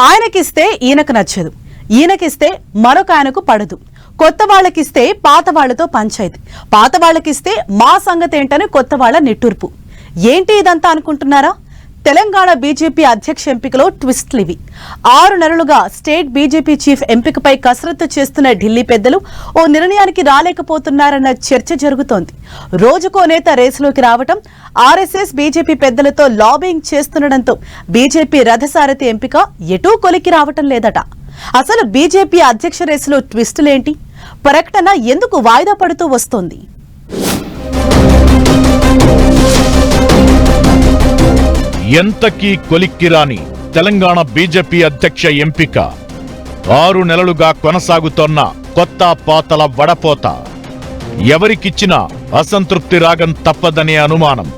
ఆయనకిస్తే ఈయనకు నచ్చదు, ఈయనకిస్తే మరొక ఆయనకు పడదు. కొత్త వాళ్ళకిస్తే పాత వాళ్లతో పంచాయతీ, పాత వాళ్ళకిస్తే మా సంగతి ఏంటని కొత్త వాళ్ళ నిట్టూర్పు. ఏంటి ఇదంతా అనుకుంటున్నారా? తెలంగాణ బీజేపీ అధ్యక్ష ఎంపికలో ట్విస్ట్లు ఇవి. 6 నెలలుగా స్టేట్ బీజేపీ చీఫ్ ఎంపికపై కసరత్తు చేస్తున్న ఢిల్లీ పెద్దలు ఓ నిర్ణయానికి రాలేకపోతున్నారన్న చర్చ జరుగుతోంది. రోజుకో నేత రేసులోకి రావటం, ఆర్ఎస్ఎస్ బీజేపీ పెద్దలతో లాబింగ్ చేస్తుండటంతో బీజేపీ రథసారథి ఎంపిక ఎటూ కొలికి రావటం లేదట. అసలు బీజేపీ అధ్యక్ష రేసులో ట్విస్టులేంటి? ప్రకటన ఎందుకు వాయిదా పడుతూ వస్తోంది? ఎంతకీ కొలిక్కిరాని తెలంగాణ బీజేపీ అధ్యక్ష ఎంపిక. 6 నెలలుగా కొనసాగుతోన్న కొత్త పాతల వడపోత. ఎవరికిచ్చినా అసంతృప్తి రాగం తప్పదనే అనుమానం.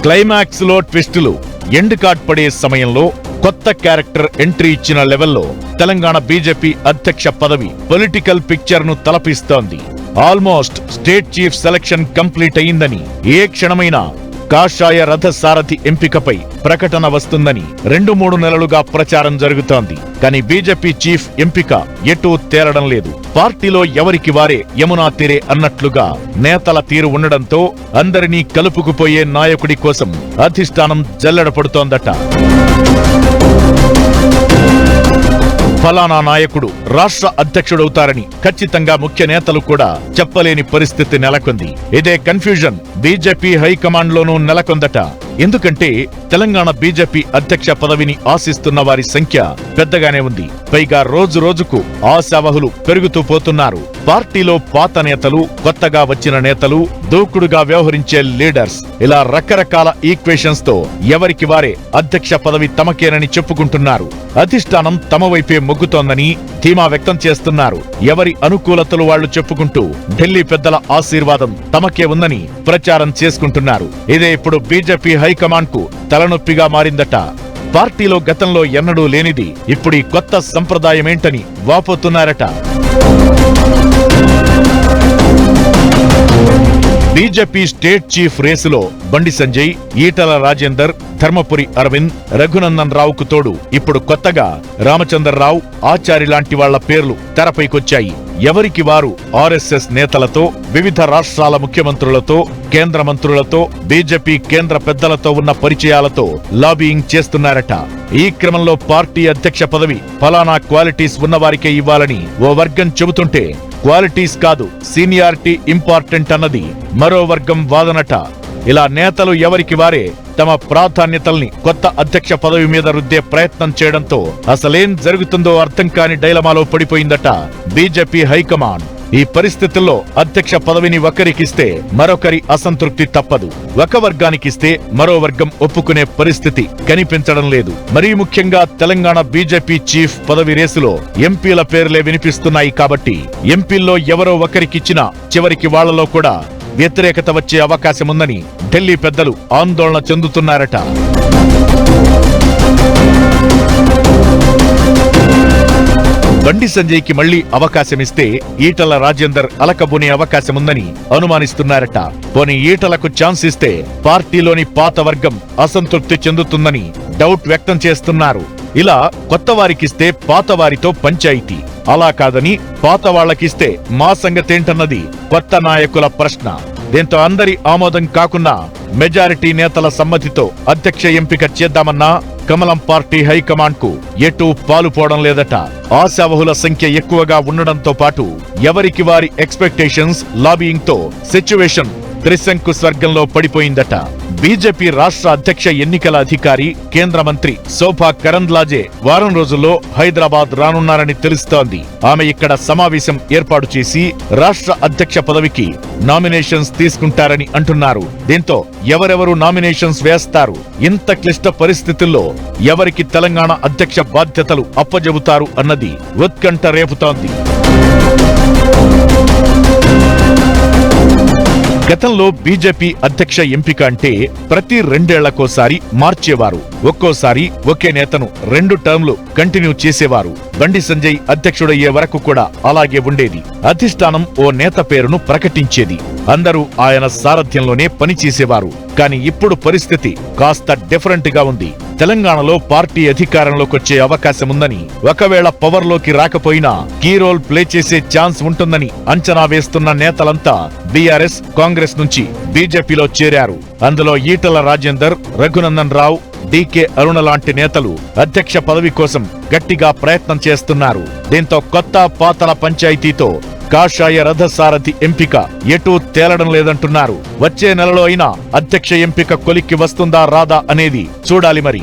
క్లైమాక్స్ లో ట్విస్టులు. ఎండ్ కార్డ్ పడే సమయంలో కొత్త క్యారెక్టర్ ఎంట్రీ ఇచ్చిన లెవెల్లో తెలంగాణ బీజేపీ అధ్యక్ష పదవి పొలిటికల్ పిక్చర్ ను తలపిస్తోంది. Almost state chief selection complete అయిందని, ఏ క్షణమైనా కాషాయ రథ సారథి ఎంపికపై ప్రకటన వస్తుందని 2-3 నెలలుగా ప్రచారం జరుగుతోంది. కానీ బీజేపీ చీఫ్ ఎంపిక ఎటూ తేలడం లేదు. పార్టీలో ఎవరికి వారే యమునా తీరే అన్నట్లుగా నేతల తీరు ఉండడంతో అందరినీ కలుపుకుపోయే నాయకుడి కోసం అధిష్టానం జల్లెడ పడుతోందట. ఫలానా నాయకుడు రాష్ట్ర అధ్యక్షుడవుతారని ఖచ్చితంగా ముఖ్య నేతలు కూడా చెప్పలేని పరిస్థితి నెలకొంది. ఇదే కన్ఫ్యూజన్ బీజేపీ హైకమాండ్ లోనూ నెలకొందట. ఎందుకంటే తెలంగాణ బీజేపీ అధ్యక్ష పదవిని ఆశిస్తున్న వారి సంఖ్య పెద్దగానే ఉంది. పైగా రోజు రోజుకు ఆశావహులు పెరుగుతూ పోతున్నారు. పార్టీలో పాత నేతలు, కొత్తగా వచ్చిన నేతలు, దూకుడుగా వ్యవహరించే లీడర్స్, ఇలా రకరకాల ఈక్వేషన్స్ తో ఎవరికి వారే అధ్యక్ష పదవి తమకేనని చెప్పుకుంటున్నారు. అధిష్టానం తమ వైపే మొగ్గుతోందని ధీమా వ్యక్తం చేస్తున్నారు. ఎవరి అనుకూలతలు వాళ్లు చెప్పుకుంటూ ఢిల్లీ పెద్దల ఆశీర్వాదం తమకే ఉందని ప్రచారం చేసుకుంటున్నారు. ఇదే ఇప్పుడు బీజేపీ హైకమాండ్ కు తలనొప్పిగా మారిందట. పార్టీలో గతంలో ఎన్నడూ లేనిది ఇప్పుడు కొత్త సంప్రదాయమేంటని వాపోతున్నారట. బీజేపీ స్టేట్ చీఫ్ రేసులో బండి సంజయ్, ఈటల రాజేందర్, ధర్మపురి అరవింద్, రఘునందన్ రావుకు తోడు ఇప్పుడు కొత్తగా రామచంద్రరావు, ఆచారి లాంటి వాళ్ల పేర్లు తెరపైకొచ్చాయి. ఎవరికి వారు ఆర్ఎస్ఎస్ నేతలతో, వివిధ రాష్ట్రాల ముఖ్యమంత్రులతో, కేంద్ర మంత్రులతో, బీజేపీ కేంద్ర పెద్దలతో ఉన్న పరిచయాలతో లాబియింగ్ చేస్తున్నారట. ఈ క్రమంలో పార్టీ అధ్యక్ష పదవి ఫలానా క్వాలిటీస్ ఉన్నవారికే ఇవ్వాలని ఓ వర్గం చెబుతుంటే, క్వాలిటీస్ కాదు సీనియారిటీ ఇంపార్టెంట్ అన్నది మరో వర్గం వాదనట. ఇలా నేతలు ఎవరికి వారే తమ ప్రాధాన్యతల్ని కొత్త అధ్యక్ష పదవి మీద రుద్దే ప్రయత్నం చేయడంతో అసలేం జరుగుతుందో అర్థం కాని డైలమాలో పడిపోయిందట బీజేపీ హైకమాండ్. ఈ పరిస్థితుల్లో అధ్యక్ష పదవిని ఒకరికిస్తే మరొకరి అసంతృప్తి తప్పదు. ఒక వర్గానికిస్తే మరో వర్గం ఒప్పుకునే పరిస్థితి కనిపించడం లేదు. మరీ ముఖ్యంగా తెలంగాణ బీజేపీ చీఫ్ పదవి రేసులో ఎంపీల పేర్లే వినిపిస్తున్నాయి. కాబట్టి ఎంపీల్లో ఎవరో ఒకరికిచ్చినా చివరికి వాళ్లలో కూడా వ్యతిరేకత వచ్చే అవకాశముందని ఢిల్లీ పెద్దలు ఆందోళన చెందుతున్నారట. బండి సంజయ్కి మళ్లీ అవకాశమిస్తే ఈటల రాజేందర్ అలకబోనే అవకాశముందని అనుమానిస్తున్నారట. పోనీ ఈటలకు ఛాన్స్ ఇస్తే పార్టీలోని పాత వర్గం అసంతృప్తి చెందుతుందని డౌట్ వ్యక్తం చేస్తున్నారు. ఇలా కొత్త వారికిస్తే పాత వారితో పంచాయితీ, అలా కాదని పాత వాళ్లకిస్తే మా సంగతేంటన్నది కొత్త నాయకుల ప్రశ్న. దీంతో అందరి ఆమోదం కాకున్నా మెజారిటీ నేతల సమ్మతితో అధ్యక్ష ఎంపిక చేద్దామన్నా కమలం పార్టీ హైకమాండ్ కు ఎటూ పాలుపోవడం లేదట. ఆశావహుల సంఖ్య ఎక్కువగా ఉండడంతో పాటు ఎవరికి వారి ఎక్స్పెక్టేషన్స్, లాబియింగ్ తో సిచ్యువేషన్ త్రిశంకు స్వర్గంలో పడిపోయిందట. బీజేపీ రాష్ట్ర అధ్యక్ష ఎన్నికల అధికారి, కేంద్ర మంత్రి శోభా కరంద్లాజే వారం రోజుల్లో హైదరాబాద్ రానున్నారని తెలుస్తోంది. ఆమె ఇక్కడ సమావేశం ఏర్పాటు చేసి రాష్ట్ర అధ్యక్ష పదవికి నామినేషన్స్ తీసుకుంటారని అంటున్నారు. దీంతో ఎవరెవరు నామినేషన్స్ వేస్తారు, ఇంత క్లిష్ట పరిస్థితుల్లో ఎవరికి తెలంగాణ అధ్యక్ష బాధ్యతలు అప్పజెబుతారు అన్నది ఉత్కంఠ రేపుతోంది. గతంలో బీజేపీ అధ్యక్ష ఎంపిక అంటే ప్రతి 2 ఏళ్లకోసారి మార్చేవారు. ఒక్కోసారి ఒకే నేతను 2 టర్మ్లు కంటిన్యూ చేసేవారు. బండి సంజయ్ అధ్యక్షుడయ్యే వరకు కూడా అలాగే ఉండేది. అధిష్టానం ఓ నేత పేరును ప్రకటించేది. అందరూ ఆయన సారథ్యంలోనే పనిచేసేవారు. కానీ ఇప్పుడు పరిస్థితి కాస్త డిఫరెంట్ గా ఉంది. తెలంగాణలో పార్టీ అధికారంలోకొచ్చే అవకాశం ఉందని, ఒకవేళ పవర్లోకి రాకపోయినా కీ రోల్ ప్లే చేసే ఛాన్స్ ఉంటుందని అంచనా వేస్తున్న నేతలంతా బీఆర్ఎస్, కాంగ్రెస్ నుంచి బీజేపీలో చేరారు. అందులో ఈటల రాజేందర్, రఘునందన్ రావు, డీకే అరుణ లాంటి నేతలు అధ్యక్ష పదవి కోసం గట్టిగా ప్రయత్నం చేస్తున్నారు. దీంతో కొత్త పాతల పంచాయతీతో కాషాయ రథసారథి ఎంపిక ఎటూ తేలడం లేదంటున్నారు. వచ్చే నెలలో అయినా అధ్యక్ష ఎంపిక కొలిక్కి వస్తుందా రాదా అనేది చూడాలి మరి.